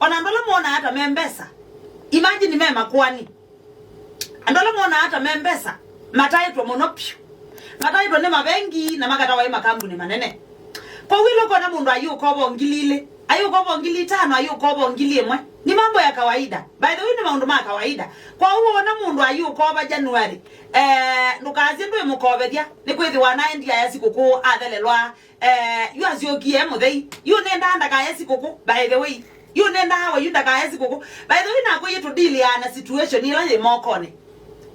ona ndola muona hata membesa imagine mema kwani ndola muona hata membesa mataitwa monopio mataitwa ne mabengi na magata wa makambuni manene kwa wilo kona mundu ayuko bongilile ayuko bongili 5 ayuko bongili 1 ni mambo ya kawaida. By the way ni mambo ya kawaida. Kwa huo na mundu ayuko ba January nukazi ndo mukobedia ni kwithi wana ndia ya sikuku athelelwa yu aziokie muthei yu nenda ndaka ya sikuku. By the way yu nenda hawa yu ndaka ya sikuku. By the way na ko yitu deal ya na situation ila ye mokone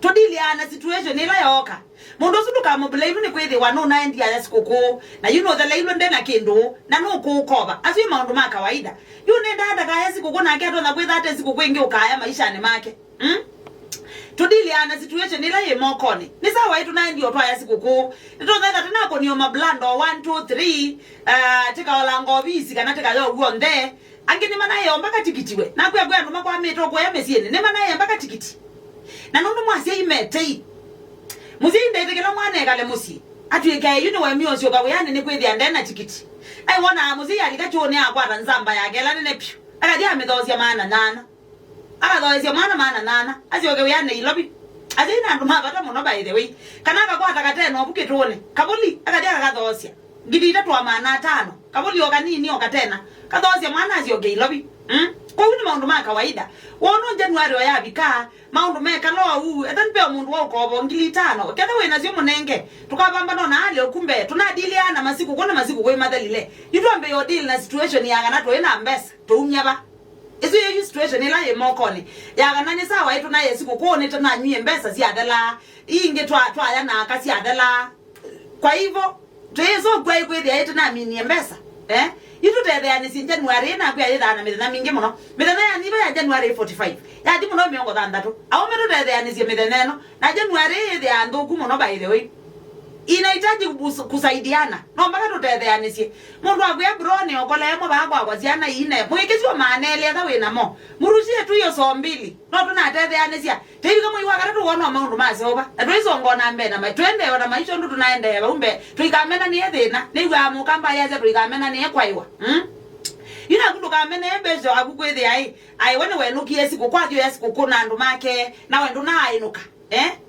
to deal ya na situation ila yoka mundu sundu kama blame ni kwithi wana na ndia ya sikuku na you know the leilo ndena kindu na nuku ukoba afi maundu ma kawaida yu nenda ndaka ya sikuku na keto na kwitha ate sikuku ingi ukaya maisha ni make tudili ana situation ila ye mokoni ni sawa itu na ndio twaya sikuku nitothetha tena ko niyo mablando 1 2 3 tika olango bisi kana tika yo guonde angini mana ye ombaka tikitiwe na kwa gwa nduma kwa meto kwa yamesiene ne mana ye ombaka tikiti na nundu mwasi imetei muzinde itekela mwana ekale musi atweka yuni wa mioyo ka yani ni kwithia ndena tikiti ai wona muzi alikachuone akwa nzamba yake la nene pyu akadia amedhozia maana nana akadoezia maana nana azioge uyane ilobi azina nduma bata muno by the way kana akakwata kateno obukitone kabuli akadia akadhosia ngidita twa maana 5 kabuli okanini okatena kadhosia mwana azioge ilobi kwa hiyo ni maundu ma kawaida wono January oyabika maundu meka lo etanpe omundu wako bongili 5 kada wena sio munenge tukabamba nona ale okumbe tunadiliana masiku kona masiku kwe madhalile yitombe yo deal na situation yanga to ena mbesa to umyaba izo yo situation ila ye mokoni yanga nani sawa itu na yesiku kuone tana nyie mbesa si adala inge twa ya na akasi adala kwa hivyo tezo kwa kweli yetu na mini mbesa yitu tede ani sin January na kwa yeda na midana mingi muno midana ya niba ya January 45 ya di muno miongo dandatu awo medo tede ani si midana no na January yede ando ku muno by the way inahitaji kusaidiana no mpaka tutede ani si mundu agwe broni okole mo bagwa kwa ziana ine mwekezi wa manele tha wina mo murushie tu yo so mbili no tuna tede ani si tebi kama iwa karatu wono maundu mazoba adwizo ngona mbena matwende wana maisha ndu tunaende umbe tuikamena ni ethina ni gwa mukamba yaze tuikamena ni ekwaiwa yina kundu kamene bezo akukwethi ai wene wenukie siku kwadio ya siku kuna ndu make na wendu na ainuka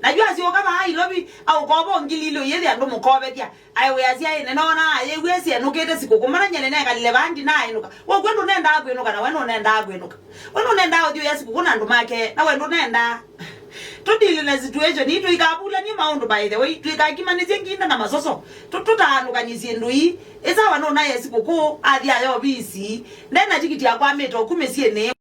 najua sio kama hai lobi au kobo ngililo yeli andu mukobetia ai we azia ine nona ai we si enukete siku kumara nyene neka levandi na ainuka wo kwendu nenda akwenuka na wenu nenda akwenuka wenu nenda audio ya siku kuna ndu make na wendu nenda tudili na situation itu ikabula ni maundu by the way tuikakimanizie nginda na masoso tutaanukanyisia ndui eza wano na yesiku ko athia yo bisi ndena tikiti yakwa meto kumesie ne